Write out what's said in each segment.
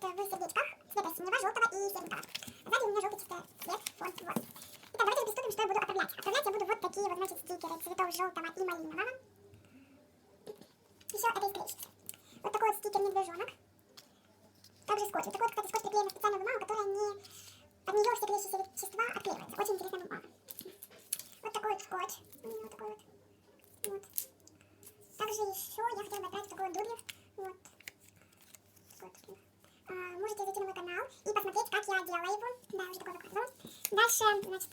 в сердечках цвета синего, желтого и серенького. Сзади у меня желтый чисто цвет, фон, вот. Итак, давайте приступим, что я буду отправлять. Отправлять я буду вот такие вот, значит, стикеры цветов желтого и малинового. Еще это из клетчатки. Вот такой вот стикер-медвежонок. Также скотч. Вот такой вот, кстати, скотч приклеен на специальную бумагу, которая не... Под нее все клеящиеся вещества отклеиваются. Очень интересная бумага. Вот такой вот скотч. Вот такой вот. Вот. Также еще я хотела бы отправить такой вот дублик. Вот. Можете зайти на мой канал и посмотреть, как я делала его. Да, уже такой показывала. Дальше, значит,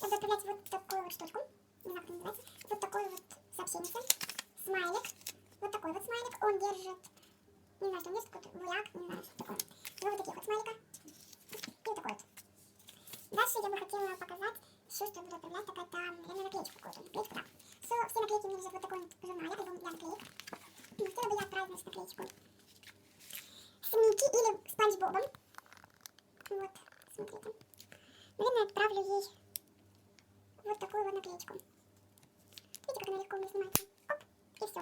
я буду отправлять вот такую вот штучку. Не знаю, как она называется. Вот такой вот сообщение. Смайлик. Вот такой вот смайлик. Он держит, не знаю, что он держит, какой-то буряк, не знаю, что такое. Вот таких вот смайлика. И вот такой вот. Дальше я бы хотела показать еще, что я буду отправлять, такая-то, наверное, наклеечку какую-то. Наклеечку, да. Все наклейки у меня лежат в вот таком журнале, альбом для наклеек. Хотела бы я отправить, значит, наклеечку с Микки или Спанч Бобом. Вот, смотрите. Наверное, отправлю ей вот такую вот наклеечку. Видите, как она легко у меня снимается? Оп, и все.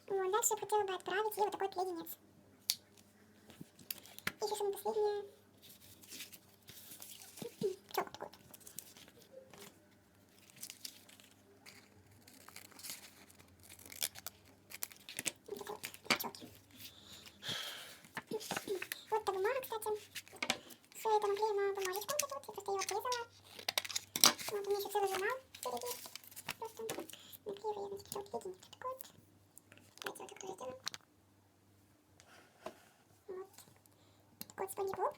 Вот, дальше я хотела бы отправить ей вот такой вот леденец. И еще самое последнее. Чёрт такой. Вот эта бумага, кстати. Все это наклеено на бумажечку. Вот я просто ее отрезала. Вот у меня еще целый журнал впереди. Просто наклеиваю я, значит, вот леденец. Такой вот. Давайте вот так тоже сделаем. Вот. Такой вот Спанч Боб.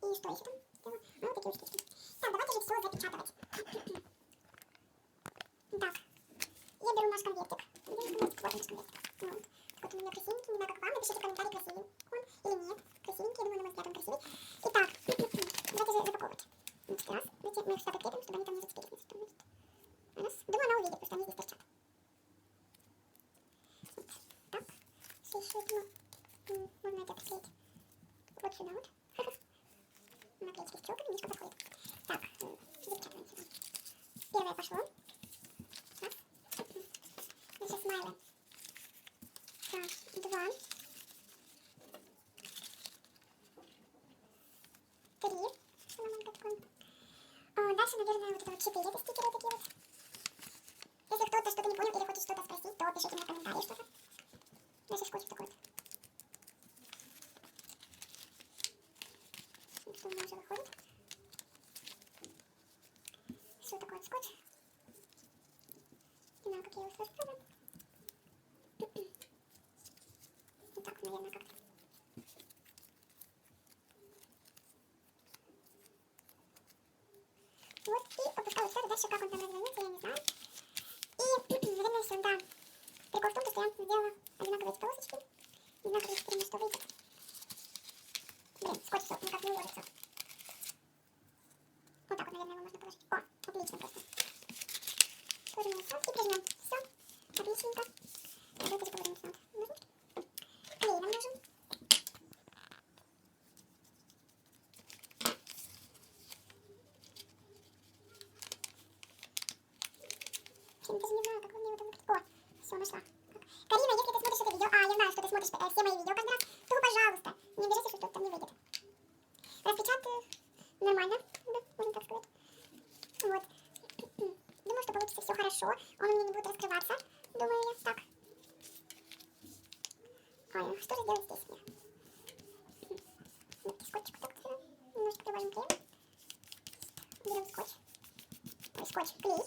И что еще там сделала? Вот такие вот штучки. Так, давайте же все запечатывать. Так. Я беру наш конвертик. Вот наш конвертик. Вот. Вот у меня красивенький, не знаю, как вам. Напишите в комментарии, красивый он или нет. Красивенький, я думаю, на мой взгляд, он красивый. Итак, давайте же запаковывать. Значит, раз. Давайте мы их все прикрепим, чтобы они там не зацепились. Раз. Думаю, она увидит, потому что они здесь торчат. Вот. Так. Все еще, думаю, можно это приклеить вот сюда вот. Наклеечки с челкой немножко подходит. Так, запечатываем сюда. Первое пошло. Раз. Значит, смайлы. Раз, два, три. Дальше, наверное, вот это вот 4 это стикеры такие вот. Если кто-то что-то не понял или хочет что-то спросить, то пишите мне в комментарии что-то. Дальше скотч такой вот. Что у меня уже выходит. Все такой вот скотч. Не знаю, как я его расправлю. Вот так, наверное, как-то. Вот, и опускаю сюда. Дальше, как он там развернется, я не знаю. И, наверное, все, да. Прикол в том, что я сделала одинаковые эти полосочки. Не знаю, как что выйдет. Блин, скотч все никак не уложится. Вот так вот, наверное, его можно положить. О, отлично просто. Тоже мне сразу и прижмем. Все, отличненько. Давайте же положим сюда ножнички. Клей нам нужен. Я даже не знаю, как вы мне его там... О, все, нашла. Карина, если ты смотришь это видео, я знаю, что ты смотришь все мои видео каждый раз, то, пожалуйста, не обижайся, что что-то там не выйдет. Распечатаю нормально, да, можно так сказать. Вот. Думаю, что получится все хорошо. Он у меня не будет раскрываться, думаю я. Так. Ой, что же делать здесь мне? Вот скотчик так сюда. Немножко прибавим клеем. Берем скотч. Ой, скотч, клей.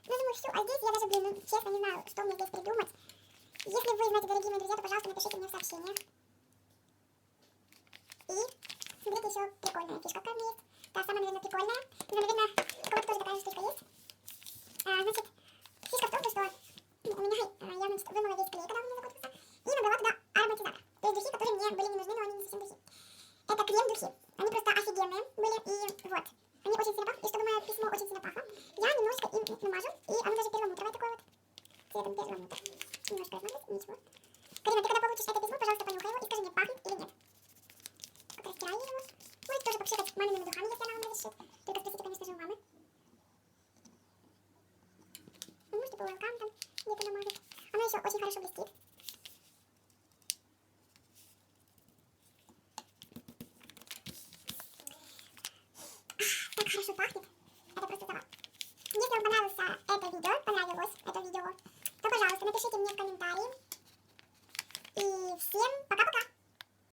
Ну, думаю, все. А здесь я даже, блин, ну, честно не знаю, что мне здесь придумать. Если вы знаете, дорогие мои друзья, то, пожалуйста, напишите мне в сообщениях. И смотрите, еще прикольная фишка какая у меня есть. Та самая, наверное, прикольная. Но, наверное, у кого-то тоже такая же штучка есть. Значит, фишка в том, что у меня, я, значит, вымыла весь клей, когда у меня закончился, и набрала туда ароматизатор. То есть духи, которые мне были не нужны, но они не совсем духи. Это крем-духи. Они просто офигенные были, и вот. Они очень сильно пахнут, и чтобы мое письмо очень сильно пахло, я немножко им намажу, и оно даже перламутровое такое вот. Цветом перламутр. Немножко размазать, ничего. Карина, ты когда получишь это письмо, пожалуйста, понюхай его и скажи мне, пахнет или нет. Вот растираю его. Можете тоже попшикать мамиными духами, если она вам разрешит. Только спросите, конечно же, у мамы. Вы можете по уголкам там где-то намазать. Оно еще очень хорошо блестит. Так хорошо пахнет. Это просто завал. Если вам понравился